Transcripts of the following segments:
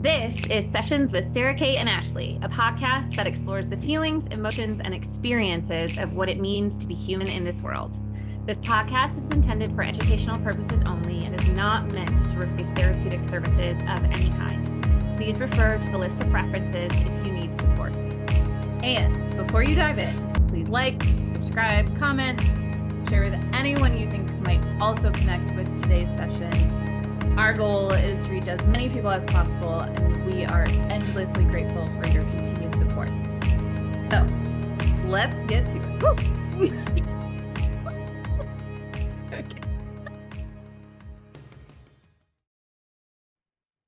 This is Sessions with Sara Cate and Ashley, a podcast that explores the feelings, emotions, and experiences of what it means to be human in this world. This podcast is intended for educational purposes only and is not meant to replace therapeutic services of any kind. Please refer to the list of references if you need support. And before you dive in, please like, subscribe, comment, share with anyone you think might also connect with today's session. Our goal is to reach as many people as possible, and we are endlessly grateful for your continued support. So, let's get to it. Woo! Okay.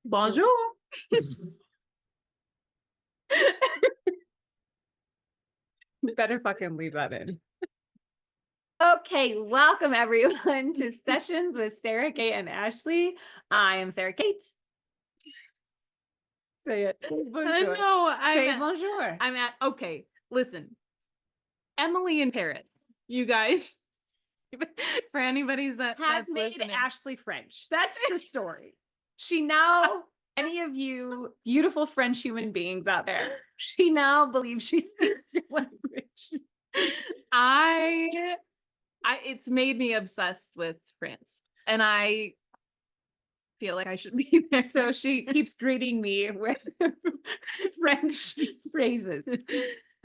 Bonjour. You better fucking leave that in. Okay, welcome everyone to Sessions with Sara Cate and Ashley. I am Sara Cate. Say it. Bonjour. No, Say bonjour. I'm at, okay, listen. Emily in Paris, you guys, for anybody's that's made listening. Ashley French. That's the story. She now, any of you beautiful French human beings out there, she now believes she speaks your language. It's made me obsessed with France, and I feel like I should be there. So she keeps greeting me with French phrases.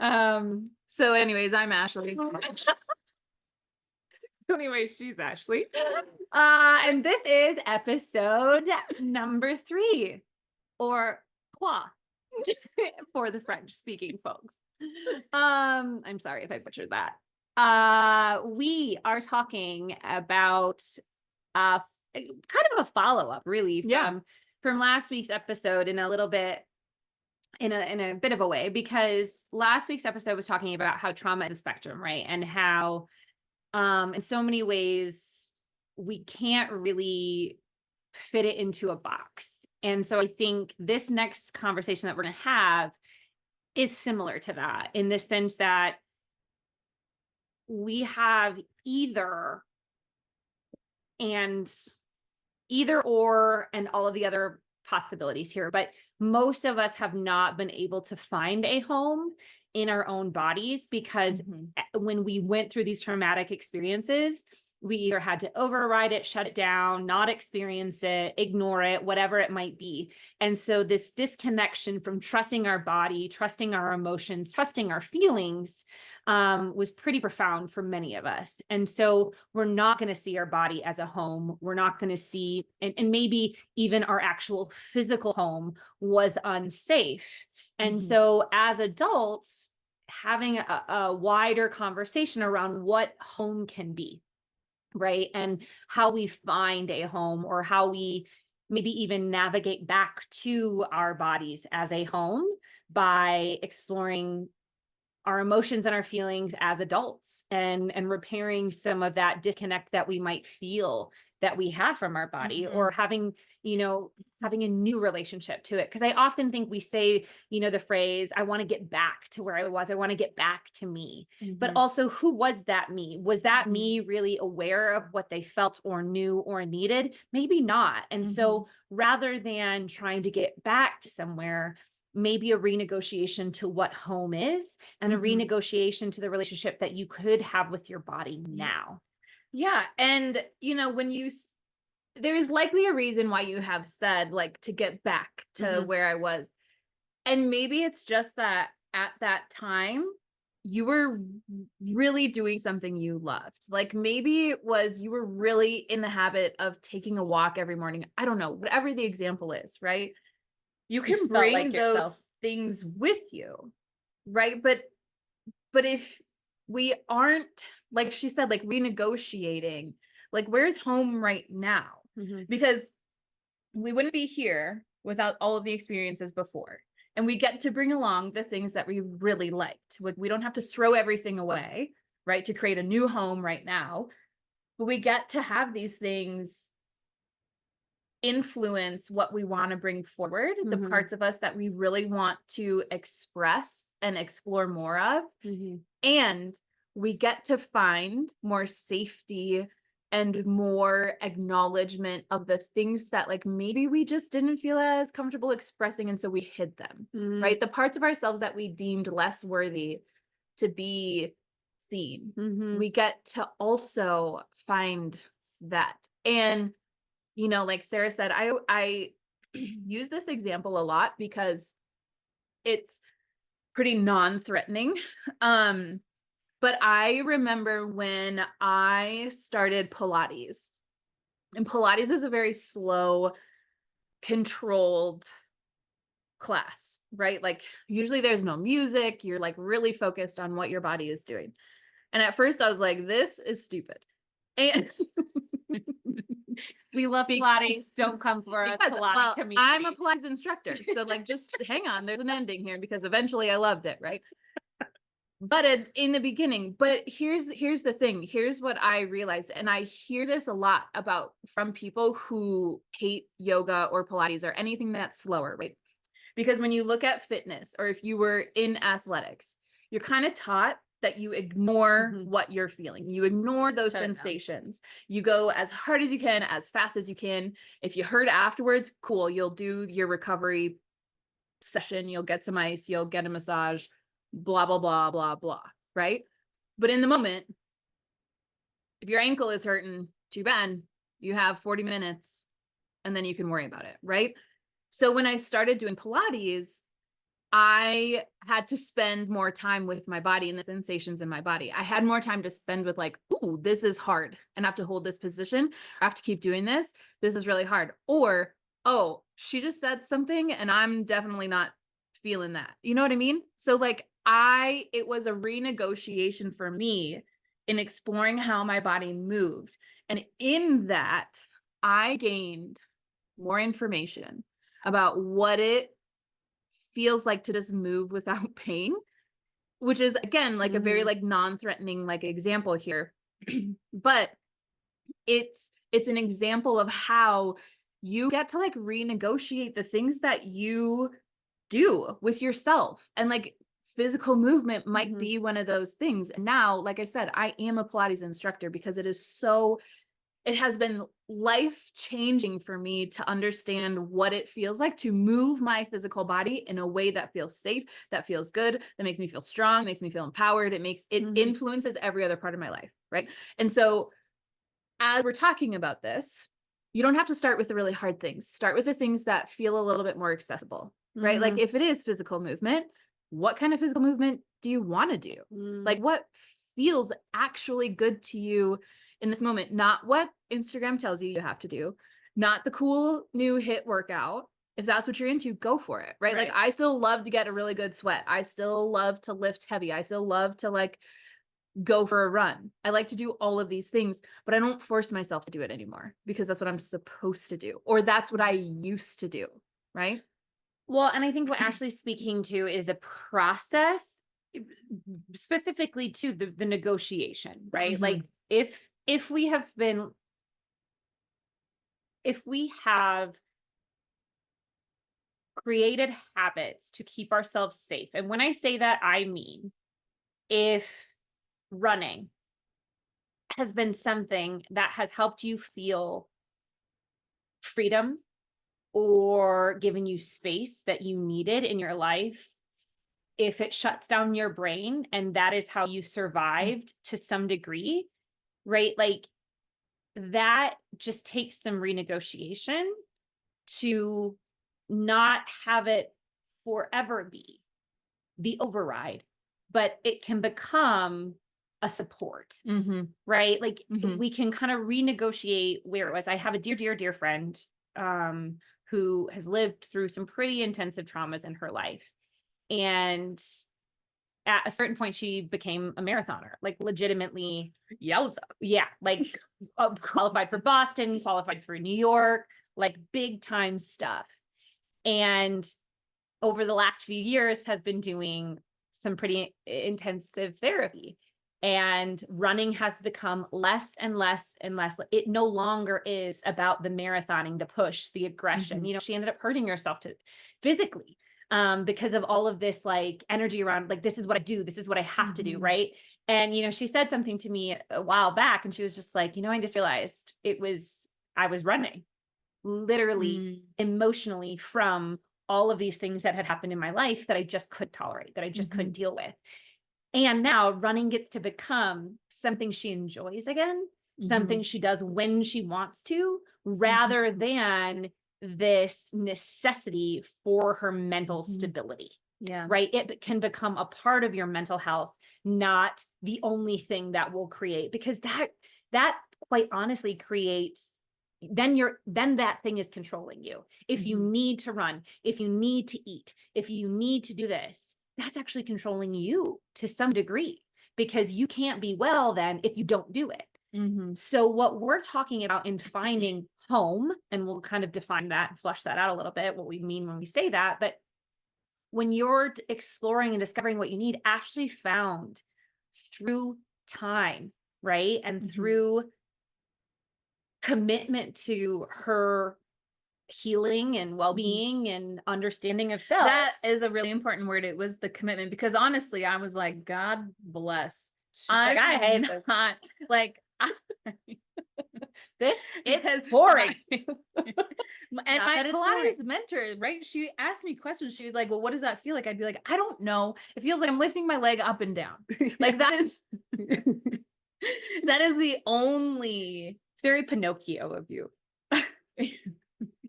So anyways, I'm Ashley. So anyways, she's Ashley. And this is episode number 3, or quoi, for the French speaking folks. I'm sorry if I butchered that. We are talking about kind of a follow-up, really, from last week's episode in a little bit, in a bit of a way, because last week's episode was talking about how trauma is a spectrum, right? And how in so many ways we can't really fit it into a box. And so I think this next conversation that we're going to have is similar to that, in the sense that we have either or and all of the other possibilities here, but most of us have not been able to find a home in our own bodies, because when we went through these traumatic experiences, we either had to override it, shut it down, not experience it, ignore it, whatever it might be. And so this disconnection from trusting our body, trusting our emotions, trusting our feelings was pretty profound for many of us. And so we're not going to see our body as a home. We're not going to see, and maybe even our actual physical home was unsafe. And so as adults, having a wider conversation around what home can be, right? And how we find a home, or how we maybe even navigate back to our bodies as a home by exploring our emotions and our feelings as adults, and repairing some of that disconnect that we might feel that we have from our body, or having a new relationship to it. Because I often think we say, the phrase, I want to get back to where I was. I want to get back to me. But also, who was that me? Was that me really aware of what they felt or knew or needed? Maybe not. And so rather than trying to get back to somewhere, maybe a renegotiation to what home is, and a renegotiation to the relationship that you could have with your body now. Yeah. And, there's likely a reason why you have said, like, to get back to where I was. And maybe it's just that at that time, you were really doing something you loved. Like, maybe it was you were really in the habit of taking a walk every morning. I don't know, whatever the example is, right? You can bring those things with you, right? But if we aren't, like she said, like, renegotiating, like, where's home right now? Because we wouldn't be here without all of the experiences before. And we get to bring along the things that we really liked. We don't have to throw everything away, right, to create a new home right now. But we get to have these things influence what we want to bring forward, the parts of us that we really want to express and explore more of. And we get to find more safety and more acknowledgement of the things that like maybe we just didn't feel as comfortable expressing. And so we hid them, right? The parts of ourselves that we deemed less worthy to be seen. We get to also find that. And, you know, like Sarah said, I use this example a lot because it's pretty non-threatening. But I remember when I started Pilates, and Pilates is a very slow, controlled class, right? Like usually there's no music. You're like really focused on what your body is doing. And at first I was like, this is stupid. And we love Pilates. Don't come for us, Pilates community. I'm a Pilates instructor. So like, just hang on, there's an ending here because eventually I loved it, right? But in the beginning, but here's the thing. Here's what I realized. And I hear this a lot from people who hate yoga or Pilates or anything that's slower, right? Because when you look at fitness, or if you were in athletics, you're kind of taught that you ignore what you're feeling. You ignore those sensations. You go as hard as you can, as fast as you can. If you hurt afterwards, cool. You'll do your recovery session. You'll get some ice. You'll get a massage. Blah, blah, blah, blah, blah, right? But in the moment, if your ankle is hurting, too bad, you have 40 minutes and then you can worry about it, right? So when I started doing Pilates, I had to spend more time with my body and the sensations in my body. I had more time to spend with like, ooh, this is hard and I have to hold this position. I have to keep doing this. This is really hard. Or, oh, she just said something and I'm definitely not feeling that. You know what I mean? So like it was a renegotiation for me in exploring how my body moved. And in that, I gained more information about what it feels like to just move without pain, which is again, like a very like non-threatening like example here. But it's an example of how you get to like renegotiate the things that you do with yourself. And like physical movement might be one of those things. And now, like I said, I am a Pilates instructor because it has been life changing for me to understand what it feels like to move my physical body in a way that feels safe, that feels good, that makes me feel strong, makes me feel empowered. It influences every other part of my life. Right. And so as we're talking about this, you don't have to start with the really hard things. Start with the things that feel a little bit more accessible, right? Like if it is physical movement, what kind of physical movement do you want to do? Like what feels actually good to you in this moment? Not what Instagram tells you have to do, not the cool new HIIT workout. If that's what you're into, go for it, right? Like I still love to get a really good sweat. I still love to lift heavy. I still love to like go for a run. I like to do all of these things, but I don't force myself to do it anymore because that's what I'm supposed to do, or that's what I used to do, right? Well, and I think what Ashley's speaking to is the process, specifically to the negotiation, right? Like if we have created habits to keep ourselves safe. And when I say that, I mean, if running has been something that has helped you feel freedom or given you space that you needed in your life, if it shuts down your brain and that is how you survived to some degree, right? Like that just takes some renegotiation to not have it forever be the override, but it can become a support, right? Like we can kind of renegotiate where it was. I have a dear friend who has lived through some pretty intensive traumas in her life. And at a certain point, she became a marathoner, like legitimately. Yowza. Yeah. Like qualified for Boston, qualified for New York, like big time stuff. And over the last few years has been doing some pretty intensive therapy. And running has become less and less and less. It no longer is about the marathoning, the push, the aggression. You know, she ended up hurting herself physically because of all of this like energy around like, this is what I do. This is what I have to do. Right. And, she said something to me a while back, and she was just like, I just realized I was running literally emotionally from all of these things that had happened in my life that I just couldn't tolerate, that I just couldn't deal with. And now running gets to become something she enjoys again, something she does when she wants to, rather than this necessity for her mental stability. Yeah. Right. It can become a part of your mental health, not the only thing that will create, because that quite honestly creates, then that thing is controlling you. If you need to run, if you need to eat, if you need to do this, that's actually controlling you to some degree, because you can't be well then if you don't do it. So what we're talking about in finding home, and we'll kind of define that and flush that out a little bit, what we mean when we say that, but when you're exploring and discovering what you need, actually found through time, right? And through commitment to her healing and well-being and understanding of self. That is a really important word. It was the commitment, because honestly, I was like, God bless. I hate this. Not like This is boring. And my Pilates mentor, right? She asked me questions. She was like, well, what does that feel like? I'd be like, I don't know. It feels like I'm lifting my leg up and down. Like that is the only. It's very Pinocchio of you.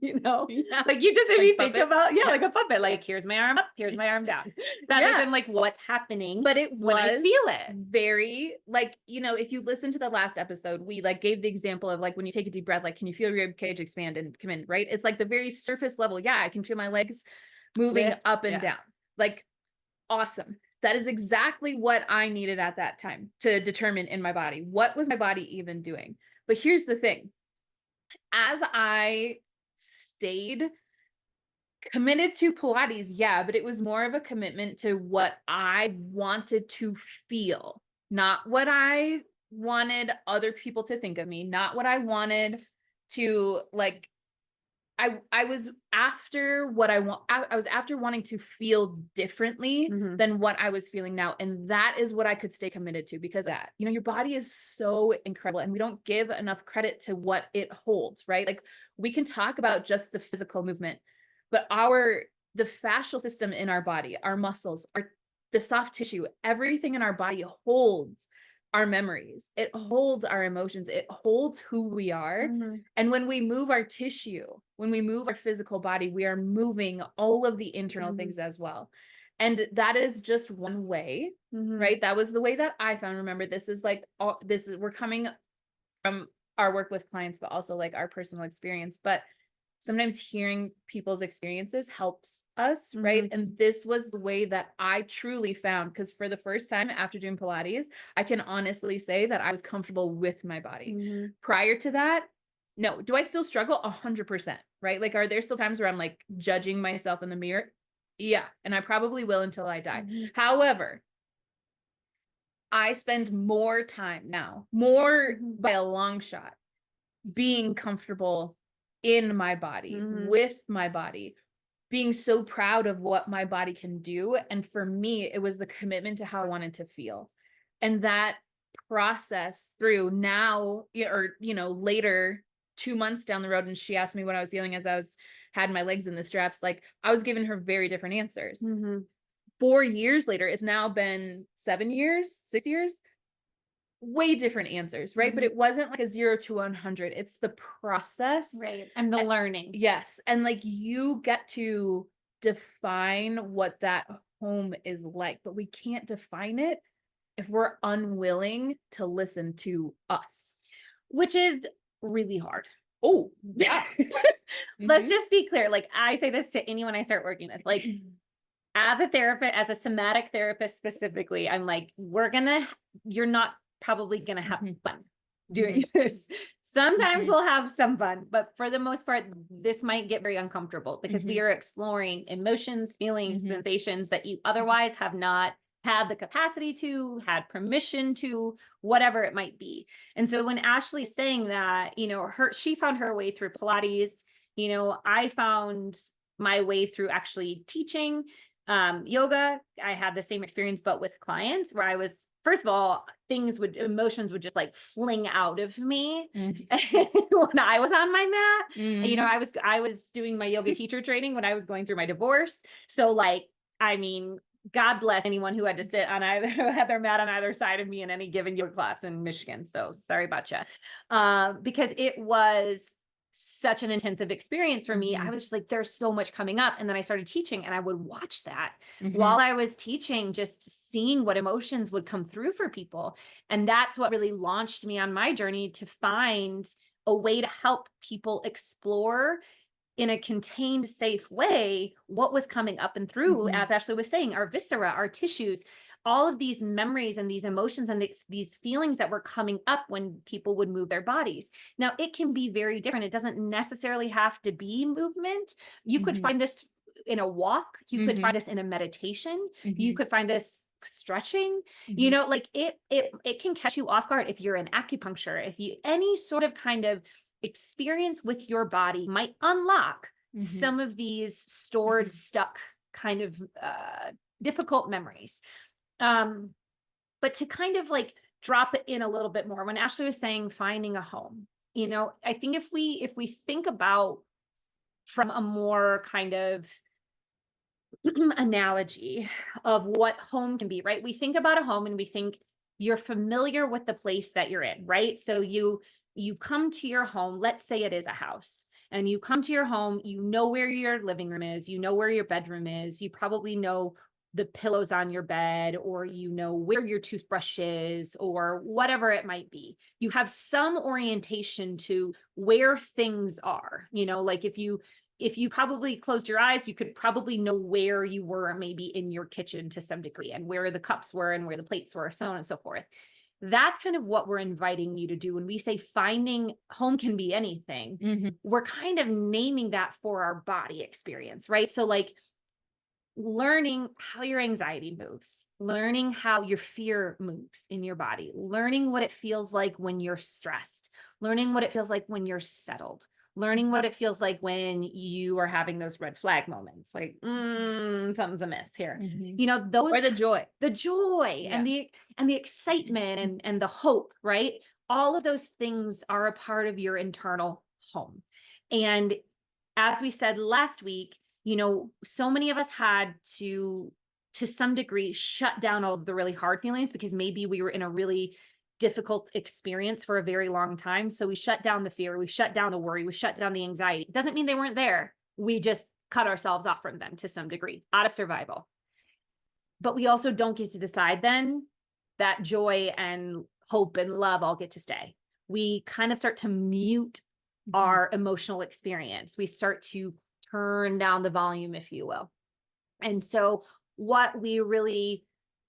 Yeah. Like you just made me think puppet. about, like a puppet, like here's my arm up, here's my arm down. Rather than like what's happening. But it when I was feel it. very like, if you listen to the last episode, we like gave the example of like when you take a deep breath, like, can you feel your rib cage expand and come in, right? It's like the very surface level. Yeah, I can feel my legs moving up and down. Like, awesome. That is exactly what I needed at that time to determine in my body. What was my body even doing? But here's the thing. As I stayed committed to Pilates, yeah, but it was more of a commitment to what I wanted to feel, not what I wanted other people to think of me, not what I wanted to like. I was after what I want. I was after wanting to feel differently than what I was feeling now. And that is what I could stay committed to, because that, your body is so incredible and we don't give enough credit to what it holds, right? Like we can talk about just the physical movement, but the fascial system in our body, our muscles, the soft tissue, everything in our body holds our memories. It holds our emotions. It holds who we are. And when we move our tissue, when we move our physical body, we are moving all of the internal things as well. And that is just one way, right? That was the way that I found. Remember, this is like, we're coming from our work with clients, but also like our personal experience. But sometimes hearing people's experiences helps us, right? And this was the way that I truly found, because for the first time after doing Pilates, I can honestly say that I was comfortable with my body. Prior to that, no. Do I still struggle? 100%, right? Like, are there still times where I'm like judging myself in the mirror? Yeah. And I probably will until I die. However, I spend more time now, more by a long shot, being comfortable in my body, with my body, being so proud of what my body can do. And for me, it was the commitment to how I wanted to feel. And that process through now, or, later, 2 months down the road, and she asked me what I was feeling as had my legs in the straps, like I was giving her very different answers. 4 years later, it's now been 7 years, 6 years, way different answers, right? But it wasn't like a 0 to 100. It's the process. Right. And the learning. Yes. And like you get to define what that home is like, but we can't define it if we're unwilling to listen to us. Which is really hard. Oh, yeah. Let's just be clear. Like I say this to anyone I start working with, like as a therapist, as a somatic therapist specifically, I'm like, you're not probably going to have fun doing this. Sometimes we'll have some fun, but for the most part, this might get very uncomfortable because we are exploring emotions, feelings, sensations that you otherwise have not had the capacity to, had permission to, whatever it might be. And so when Ashley's saying that, she found her way through Pilates, I found my way through actually teaching yoga. I had the same experience, but with clients where I was first of all, emotions would just like fling out of me Mhm. when I was on my mat. You know, Mhm. I was doing my yoga teacher training when I was going through my divorce. So like, I mean, God bless anyone who had to sit on either had their mat on either side of me in any given yoga class in Michigan. So sorry about you. Because it was such an intensive experience for me. I Mhm. was just like, there's so much coming up. And then I started teaching and I would watch that while Mhm. I was teaching, just seeing what emotions would come through for people. And that's what really launched me on my journey to find a way to help people explore in a contained, safe way what was coming up and through, Mhm. as Ashley was saying, our viscera, our tissues, all of these memories and these emotions and these feelings that were coming up when people would move their bodies. Now, it can be very different. It doesn't necessarily have to be movement. You could Mhm. find this in a walk. You could find Mhm. this in a meditation. You Mhm. could find this stretching. You Mhm. know, like it can catch you off guard if you're in acupuncture, if you any sort of kind of experience with your body might unlock Mhm. some of these stored, Mhm. stuck kind of difficult memories. Um, but to kind of like drop it in a little bit more, when Ashley was saying finding a home, you know, I think if we think about from a more kind of analogy of what home can be, right? We think about a home and we think you're familiar with the place that you're in, right? So you come to your home, let's say it is a house, and you come to your home, you know where your living room is, you know where your bedroom is, you probably know the pillows on your bed, or you know where your toothbrush is, or whatever it might be. You have some orientation to where things are, you know, like if you probably closed your eyes, you could probably know where you were maybe in your kitchen to some degree and where the cups were and where the plates were, so on and so forth. That's kind of what we're inviting you to do. When we say finding home can be anything, Mhm. we're kind of naming that for our body experience, right? So, like, learning how your anxiety moves, learning how your fear moves in your body, learning what it feels like when you're stressed, learning what it feels like when you're settled, learning what it feels like when you are having those red flag moments, like something's amiss here. Mhm. You know, those Or the joy. the joy Yeah. and the excitement and the hope, right? All of those things are a part of your internal home. And as we said last week, you know, so many of us had to some degree shut down all of the really hard feelings because maybe we were in a really difficult experience for a very long time. So we shut down the fear, we shut down the worry, we shut down the anxiety. It doesn't mean they weren't there. We just cut ourselves off from them to some degree out of survival. But we also don't get to decide then that joy and hope and love all get to stay. We kind of start to mute Mhm. our emotional experience. We start to turn down the volume, if you will. And so, what we really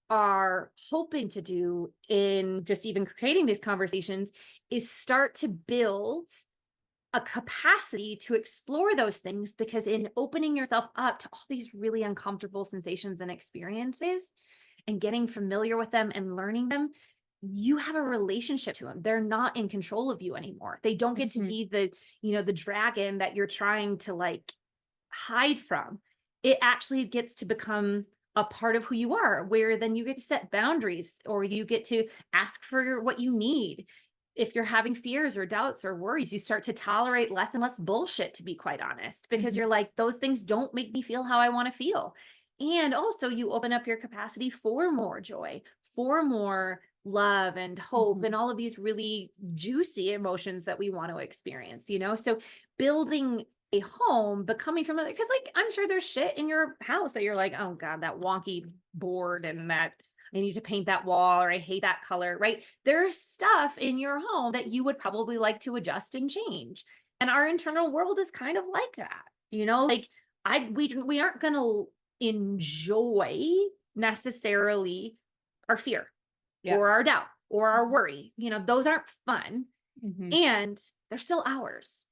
are hoping to do in just even creating these conversations is start to build a capacity to explore those things, because in opening yourself up to all these really uncomfortable sensations and experiences and getting familiar with them and learning them, you have a relationship to them. They're not in control of you anymore. They don't get to Mhm. be the dragon that you're trying to like hide from. It actually gets to become a part of who you are, where then you get to set boundaries or you get to ask for what you need. If you're having fears or doubts or worries, you start to tolerate less and less bullshit, to be quite honest, because Mhm. you're like, those things don't make me feel how I want to feel. And also, you open up your capacity for more joy, for more love and hope, and Mhm. all of these really juicy emotions that we want to experience, you know? So, building a home, becoming familiar, because like I'm sure there's shit in your house that you're like, oh God, that wonky board and that I need to paint that wall or I hate that color, right? There's stuff in your home that you would probably like to adjust and change. And our internal world is kind of like that, you know, like we aren't gonna enjoy necessarily our fear Yeah. or our doubt or our Mhm. worry. You know, those aren't fun Mhm. and they're still ours.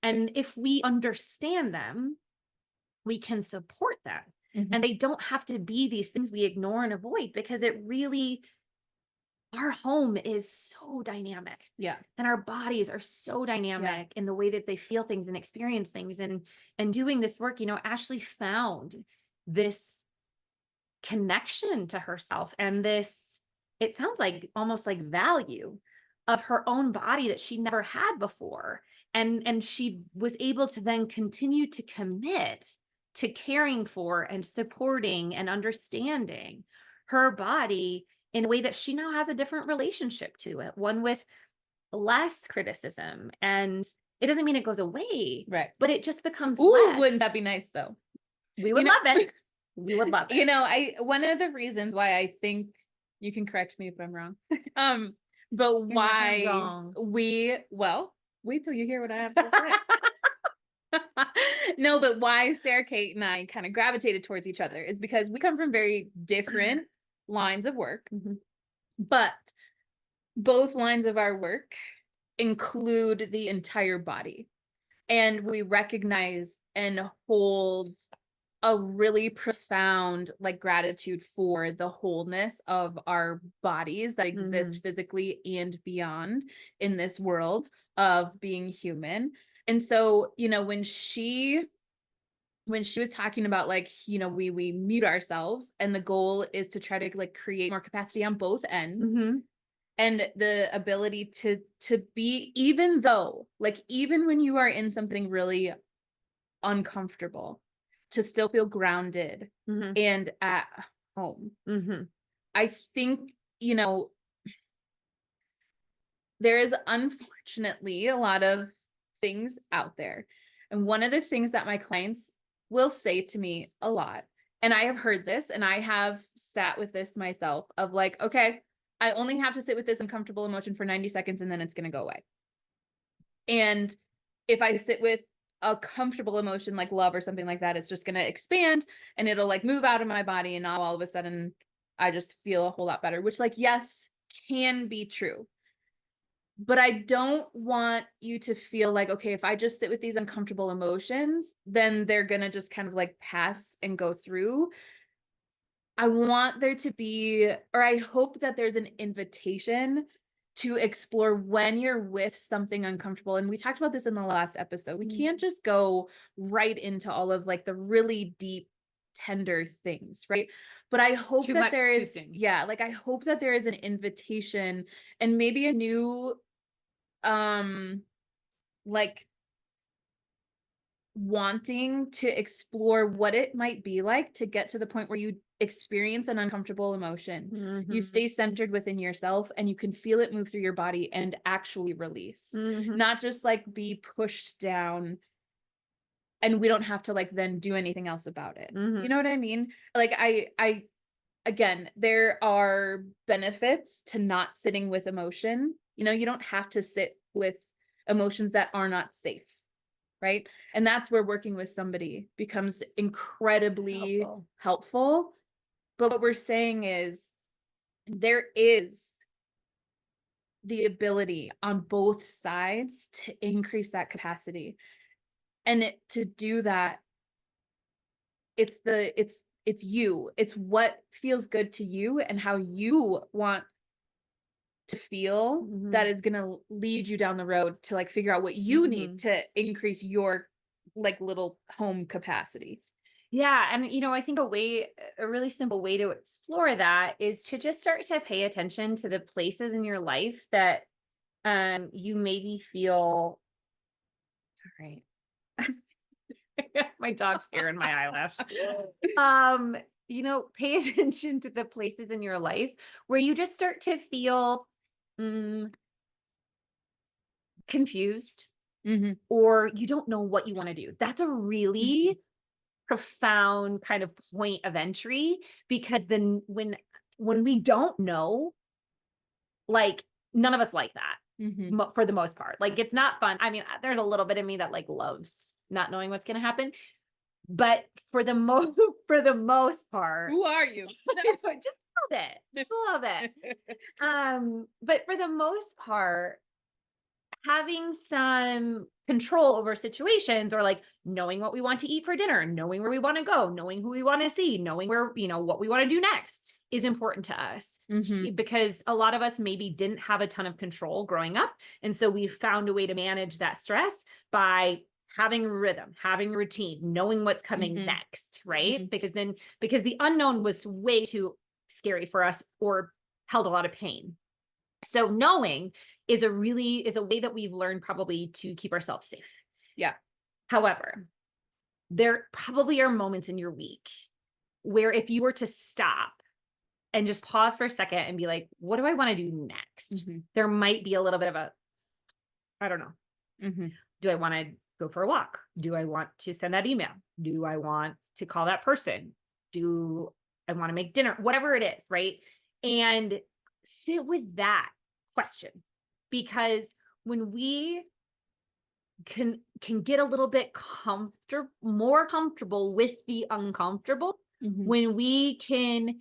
And if we understand them, we can support them. Mhm. And they don't have to be these things we ignore and avoid, because it really, our home is so dynamic Yeah. and our bodies are so Yeah. dynamic in the way that they feel things and experience things. And doing this work, you know, Ashley found this connection to herself and this it sounds like almost like value of her own body that she never had before. And she was able to then continue to commit to caring for and supporting and understanding her body in a way that she now has a different relationship to it, one with less criticism. And it doesn't mean it goes away, Right. but it just becomes Ooh, less. wouldn't that be nice though? We would love it. We would love it. One of the reasons why I think, you can correct me if I'm wrong. But You're never why wrong. wait till you hear what I have to say. No, but why Sara Cate and I kind of gravitated towards each other is because we come from very different lines of work, but both lines of our work include the entire body. And we recognize and hold a really profound like gratitude for the wholeness of our bodies that exist physically and beyond in this world of being human. And so, when she was talking about like, we mute ourselves and the goal is to try to like create more capacity on both ends. And the ability to be, even when you are in something really uncomfortable, to still feel grounded and at home. I think, there is unfortunately a lot of things out there. And one of the things that my clients will say to me a lot, and I have heard this and I have sat with this myself of like, okay, I only have to sit with this uncomfortable emotion for 90 seconds and then it's going to go away. And if I sit with a comfortable emotion like love or something like that, it's just going to expand and it'll like move out of my body. And now all of a sudden I just feel a whole lot better, which like, yes, can be true. But I don't want you to feel like, okay, if I just sit with these uncomfortable emotions, then they're going to just kind of like pass and go through. I want there to be, or I hope that there's an invitation to explore when you're with something uncomfortable. And we talked about this in the last episode. We can't just go right into all of like the really deep, tender things, right? But I hope that there is, like I hope that there is an invitation and maybe a new, like wanting to explore what it might be like to get to the point where you experience an uncomfortable emotion. You stay centered within yourself and you can feel it move through your body and actually release, not just like be pushed down and we don't have to like then do anything else about it. You know what I mean? Like I again, there are benefits to not sitting with emotion. You don't have to sit with emotions that are not safe. Right. And that's where working with somebody becomes incredibly helpful. But what we're saying is there is the ability on both sides to increase that capacity. And to do that, it's you. It's what feels good to you and how you want to feel that is going to lead you down the road to like figure out what you need to increase your like little home capacity. Yeah. And, I think a really simple way to explore that is to just start to pay attention to the places in your life that you maybe feel, sorry, my dog's hair in my eyelash. Pay attention to the places in your life where you just start to feel confused or you don't know what you want to do. That's a really profound kind of point of entry, because then when we don't know, like none of us like that for the most part. Like it's not fun. I mean, there's a little bit of me that like loves not knowing what's going to happen, but for the most part, who are you? just a little bit. But for the most part, having some control over situations, or like knowing what we want to eat for dinner, knowing where we want to go, knowing who we want to see, knowing where, what we want to do next is important to us, because a lot of us maybe didn't have a ton of control growing up. And so we found a way to manage that stress by having a rhythm, having a routine, knowing what's coming next, right? Because the unknown was way too scary for us, or held a lot of pain. So knowing is a way that we've learned probably to keep ourselves safe. Yeah. However, there probably are moments in your week where if you were to stop and just pause for a second and be like, what do I want to do next? There might be a little bit of a, I don't know. Do I want to go for a walk? Do I want to send that email? Do I want to call that person? Do I want to make dinner? Whatever it is, right? And sit with that question, because when we can get a little bit more comfortable with the uncomfortable, when we can,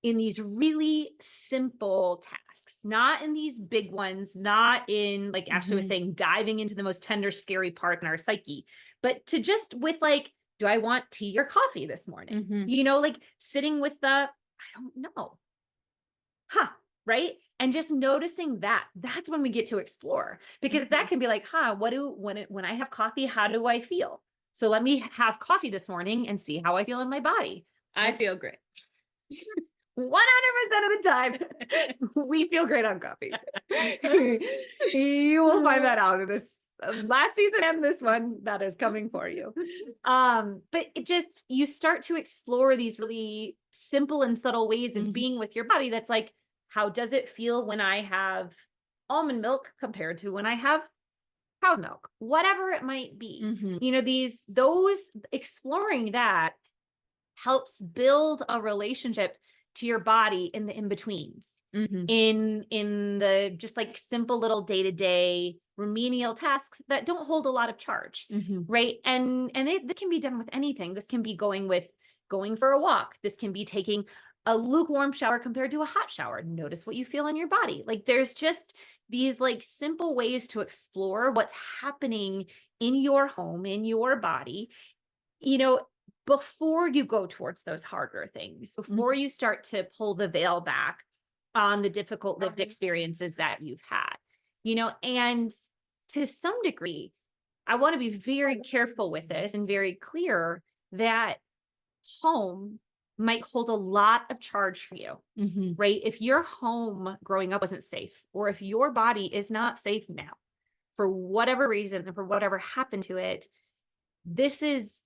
in these really simple tasks, not in these big ones, not in, like Ashley was saying, diving into the most tender, scary part in our psyche, but to just with like, do I want tea or coffee this morning? You know, like sitting with the, I don't know. Right? And just noticing that's when we get to explore, because that can be like, when I have coffee, how do I feel? So let me have coffee this morning and see how I feel in my body. I feel great. 100% of the time, we feel great on coffee. You will find that out in this last season and this one that is coming for you. But it just, you start to explore these really simple and subtle ways of being with your body. That's like, how does it feel when I have almond milk compared to when I have cow's milk? Whatever it might be. You know, those exploring that helps build a relationship to your body in the in-betweens, in the just like simple little day-to-day remedial tasks that don't hold a lot of charge, right? And this can be done with anything. This can be going for a walk. This can be taking a lukewarm shower compared to a hot shower. Notice what you feel in your body. Like there's just these like simple ways to explore what's happening in your home, in your body, you know, before you go towards those harder things, before you start to pull the veil back on the difficult lived experiences that you've had, you know. And to some degree, I want to be very careful with this and very clear that home might hold a lot of charge for you, right? If your home growing up wasn't safe, or if your body is not safe now, for whatever reason, and for whatever happened to it, this is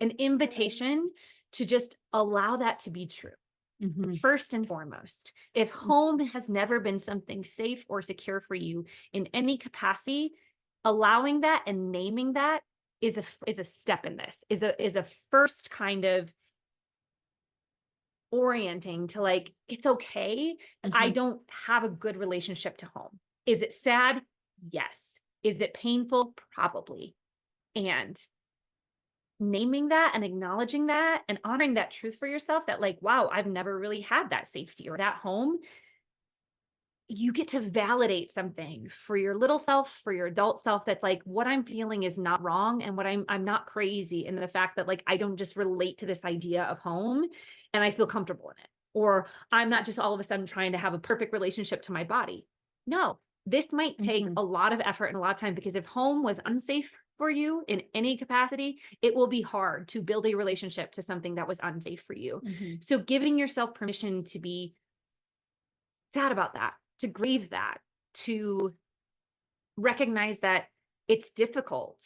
an invitation to just allow that to be true. First and foremost, if home has never been something safe or secure for you in any capacity, allowing that and naming that is a step in this, is a first kind of orienting to like, it's okay that I don't have a good relationship to home. Is it sad? Yes. Is it painful? Probably. And naming that and acknowledging that and honoring that truth for yourself, that like, wow, I've never really had that safety or that home. You get to validate something for your little self, for your adult self, that's like, what I'm feeling is not wrong, and what I'm not crazy. And the fact that like, I don't just relate to this idea of home and I feel comfortable in it, or I'm not just all of a sudden trying to have a perfect relationship to my body. No, this might take a lot of effort and a lot of time, because if home was unsafe for you in any capacity, it will be hard to build a relationship to something that was unsafe for you. So giving yourself permission to be sad about that, to grieve that, to recognize that it's difficult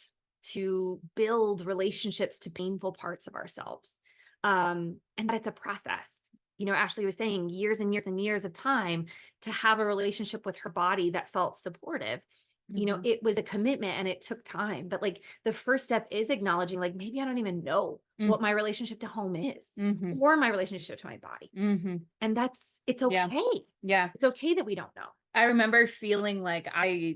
to build relationships to painful parts of ourselves, and that it's a process. You know, Ashley was saying years and years and years of time to have a relationship with her body that felt supportive. You know, it was a commitment and it took time, but like the first step is acknowledging, like, maybe I don't even know what my relationship to home is, or my relationship to my body. And it's okay. Yeah. It's okay that we don't know. I remember feeling like I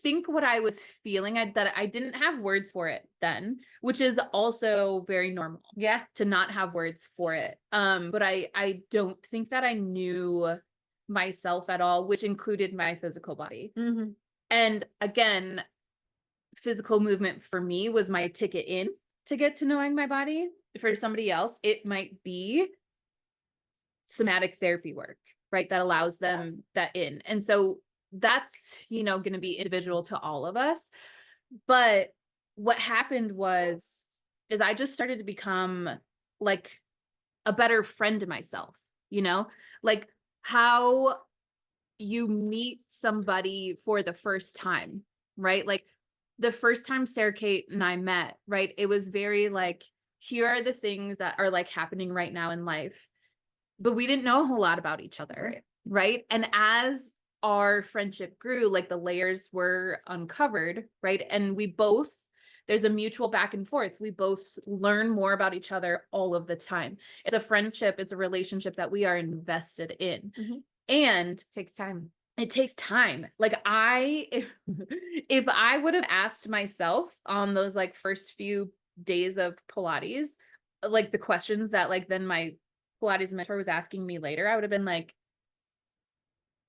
think what I was feeling, that I didn't have words for it then, which is also very normal. Yeah. To not have words for it. But I don't think that I knew myself at all, which included my physical body. And again, physical movement for me was my ticket in to get to knowing my body. For somebody else, it might be somatic therapy work, right? That allows them that in. And so that's, going to be individual to all of us. But what happened is I just started to become like a better friend to myself, you know, like how you meet somebody for the first time, right? Like the first time Sarah Kate and I met, right? It was very like, here are the things that are like happening right now in life, but we didn't know a whole lot about each other, right? And as our friendship grew, like the layers were uncovered, right? And we both, there's a mutual back and forth. We both learn more about each other all of the time. It's a friendship, it's a relationship that we are invested in. And It takes time. it takes time. Like if I would have asked myself on those like first few days of Pilates, like the questions that like then my Pilates mentor was asking me later, I would have been like,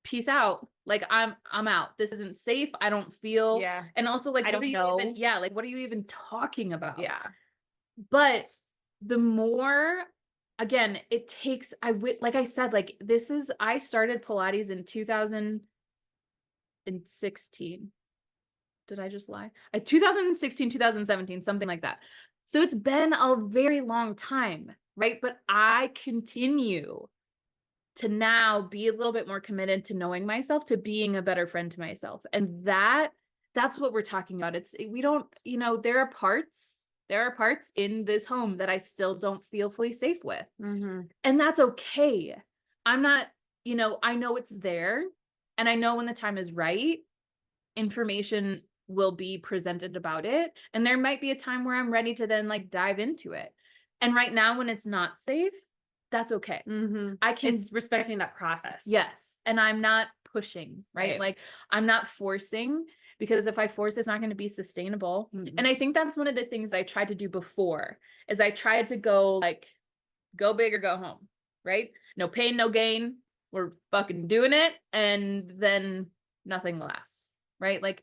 peace out. Like I'm out. This isn't safe. I don't feel. Yeah. And also like, I don't know. like, what are you even talking about? Yeah. But the more, again, it takes, like I said, like I started Pilates in 2016. Did I just lie? 2016, 2017, something like that. So it's been a very long time, right? But I continue to now be a little bit more committed to knowing myself, to being a better friend to myself. And that's what we're talking about. We don't, there are parts in this home that I still don't feel fully safe with. And that's okay. I'm not, I know it's there, and I know when the time is right, information will be presented about it. And there might be a time where I'm ready to then like dive into it. And right now when it's not safe, that's okay. It's respecting that process. Yes. And I'm not pushing, right? Like I'm not forcing, because if I force, it's not going to be sustainable. And I think that's one of the things I tried to do before, is I tried to go big or go home, right? No pain, no gain. We're fucking doing it. And then nothing lasts, right? Like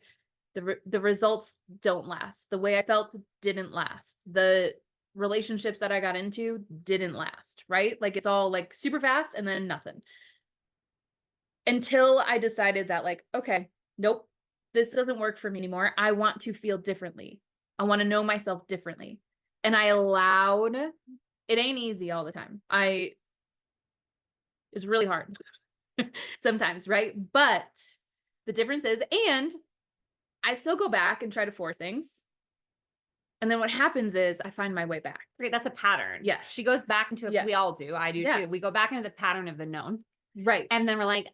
the results don't last. The way I felt didn't last. The relationships that I got into didn't last, right? Like it's all like super fast and then nothing. Until I decided that like, okay, nope, this doesn't work for me anymore. I want to feel differently. I want to know myself differently. And I allowed, it ain't easy all the time. It's really hard sometimes, right? But the difference is, and I still go back and try to force things. And then what happens is I find my way back. Great. That's a pattern. Yeah. She goes back into it. Yeah. We all do. I do Yeah. too. We go back into the pattern of the known. Right. And then we're like,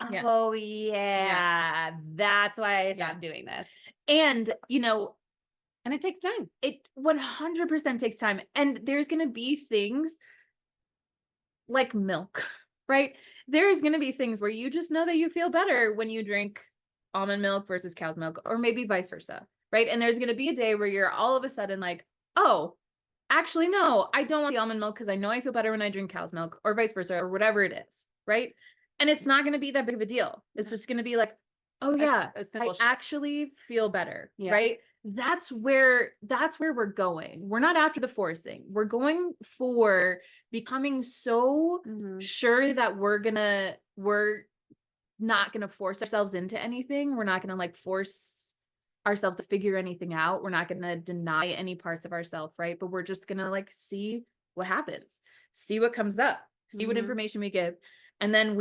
oh yeah. That's why I stopped doing this. And, and it takes time. It 100% takes time. And there's going to be things like milk, right? There's going to be things where you just know that you feel better when you drink almond milk versus cow's milk, or maybe vice versa, right? And there's going to be a day where you're all of a sudden like, oh, actually, no, I don't want the almond milk because I know I feel better when I drink cow's milk, or vice versa, or whatever it is, right? And it's not going to be that big of a deal. It's just going to be like, oh yeah, I actually feel better, right? That's where we're going. We're not after the forcing. We're going for becoming so sure that we're not going to force ourselves into anything. We're not going to like force ourselves to figure anything out. We're not going to deny any parts of ourselves, right? But we're just going to like see what happens, see what comes up, see what information we give. And then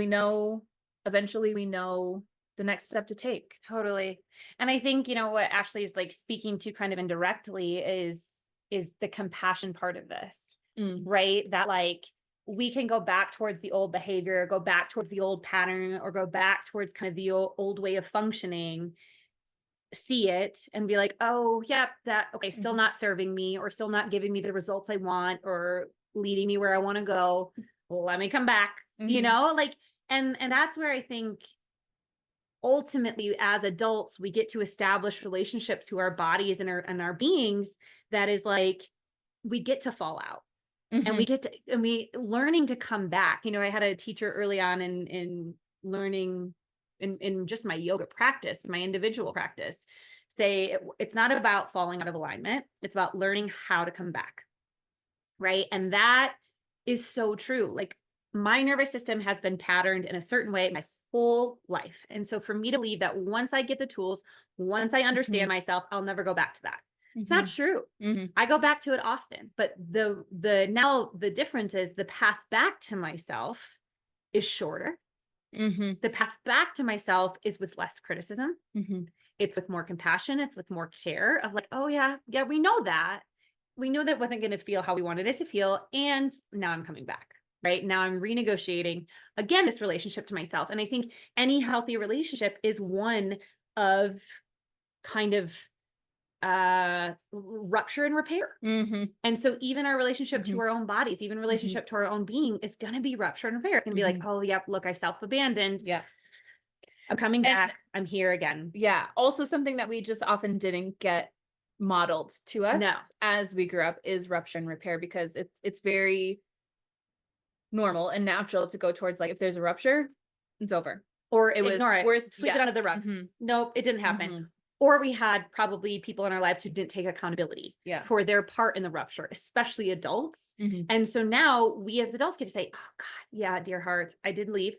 eventually we know the next step to take. Totally. And I think, what Ashley's like speaking to kind of indirectly is the compassion part of this, right? That like, we can go back towards the old behavior, go back towards the old pattern, or go back towards kind of the old way of functioning, see it and be like, oh, yep, okay, still not serving me, or still not giving me the results I want, or leading me where I want to go. Well, let me come back, like, and that's where I think ultimately as adults, we get to establish relationships to our bodies and our beings that is like, we get to fall out. And we learning to come back. I had a teacher early on in learning in just my yoga practice, my individual practice, say it's not about falling out of alignment. It's about learning how to come back. Right. And that is so true. Like my nervous system has been patterned in a certain way my whole life. And so for me to believe that once I get the tools, once I understand myself, I'll never go back to that. It's not true. I go back to it often, but now the difference is the path back to myself is shorter. The path back to myself is with less criticism. It's with more compassion. It's with more care of like, oh yeah, we know that. We knew that wasn't going to feel how we wanted it to feel. And now I'm coming back, right? Now I'm renegotiating again, this relationship to myself. And I think any healthy relationship is one of kind of rupture and repair. And so even our relationship to our own bodies, even relationship to our own being is going to be rupture and repair. It's going to be like, oh, yep, look, I self-abandoned. Yeah. I'm coming back. I'm here again. Yeah. Also something that we just often didn't get modeled to us as we grew up is rupture and repair, because it's very normal and natural to go towards like, if there's a rupture, it's over. Or it was worth sweep it under the rug. Nope, it didn't happen. Or we had probably people in our lives who didn't take accountability for their part in the rupture, especially adults. And so now we as adults get to say, oh God, yeah, dear heart, I did leave.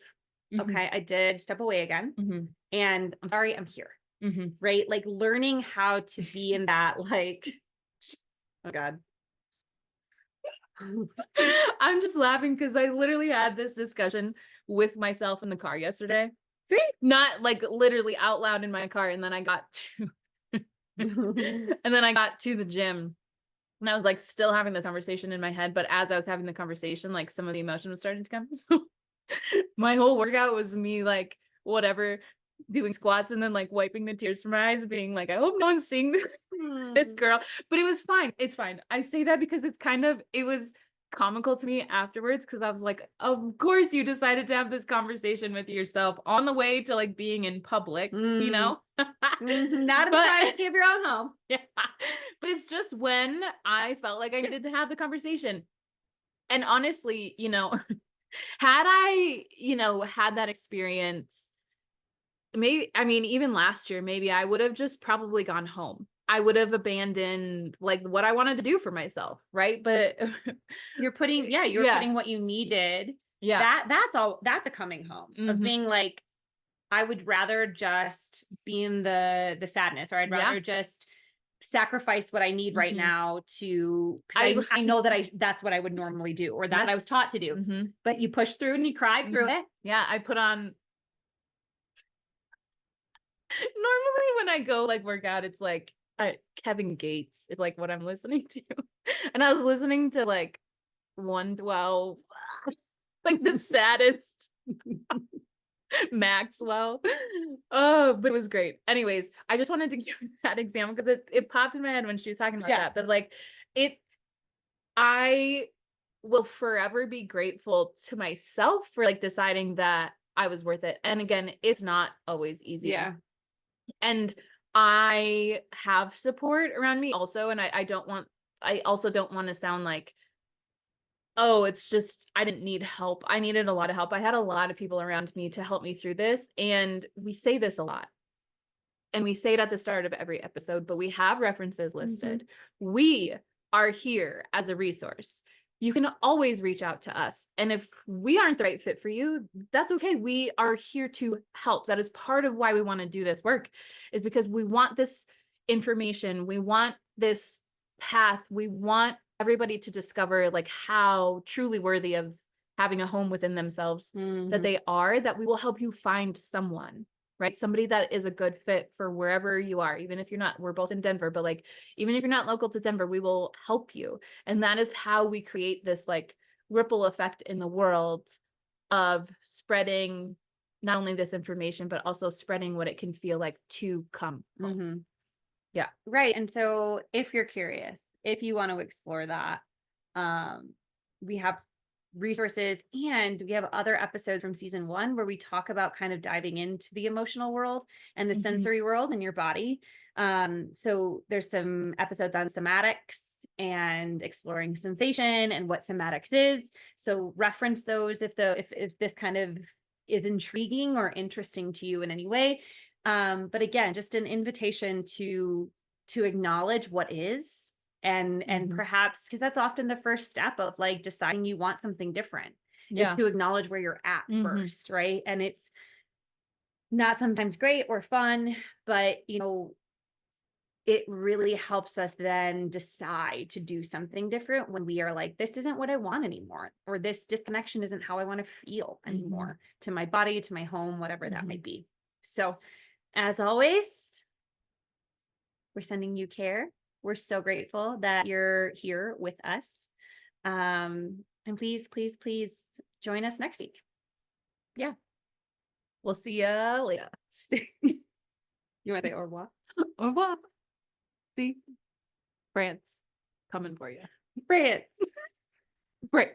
Okay, I did step away again. And I'm sorry, I'm here. Right? Like learning how to be in that, like, oh God. I'm just laughing because I literally had this discussion with myself in the car yesterday. See? Not like literally out loud in my car. And then I got to the gym. And I was like still having the conversation in my head. But as I was having the conversation, like some of the emotion was starting to come. So my whole workout was me like whatever, doing squats and then like wiping the tears from my eyes, being like, I hope no one's seeing this girl. But it was fine. It's fine. I say that because it was comical to me afterwards, because I was like, of course you decided to have this conversation with yourself on the way to like being in public, you know? Not in the privacy of your own home. Yeah. But it's just when I felt like I needed to have the conversation. And honestly, you know, had I, you know, had that experience, maybe, I mean, even last year, maybe I would have just probably gone home. I would have abandoned like what I wanted to do for myself. Right. But you're putting what you needed. Yeah. That's a coming home of being like, I would rather just be in the sadness, or I'd rather just sacrifice what I need right now to, I know that that's what I would normally do, or that I was taught to do. But you push through and you cry through it. Yeah. I put on, normally when I go like work out, it's like Kevin Gates is like what I'm listening to. And I was listening to like 112, like the saddest Maxwell. Oh, but it was great. Anyways, I just wanted to give that example because it popped in my head when she was talking about that. But like I will forever be grateful to myself for like deciding that I was worth it. And again, it's not always easy. Yeah. And I have support around me also. And I also don't want to sound like, oh, it's just, I didn't need help. I needed a lot of help. I had a lot of people around me to help me through this. And we say this a lot. And we say it at the start of every episode, but we have references listed. We are here as a resource. You can always reach out to us. And if we aren't the right fit for you, that's okay. We are here to help. That is part of why we want to do this work, is because we want this information. We want this path. We want everybody to discover like how truly worthy of having a home within themselves that they are, that we will help you find someone, right? Somebody that is a good fit for wherever you are. Even if you're not, we're both in Denver, but like, even if you're not local to Denver, we will help you. And that is how we create this like ripple effect in the world of spreading not only this information, but also spreading what it can feel like to come home. Yeah. Right. And so if you're curious, if you want to explore that, we have resources, and we have other episodes from season 1 where we talk about kind of diving into the emotional world and the sensory world in your body. So there's some episodes on somatics and exploring sensation and what somatics is. So reference those if this kind of is intriguing or interesting to you in any way. But again, just an invitation to acknowledge what is. And perhaps, because that's often the first step of like deciding you want something different, is to acknowledge where you're at first, right? And it's not sometimes great or fun, but you know, it really helps us then decide to do something different when we are like, this isn't what I want anymore, or this disconnection isn't how I want to feel anymore to my body, to my home, whatever that might be. So as always, we're sending you care. We're so grateful that you're here with us. And please, please, please join us next week. Yeah. We'll see ya later. You want to say au revoir? Au revoir. See, France coming for you. France. France.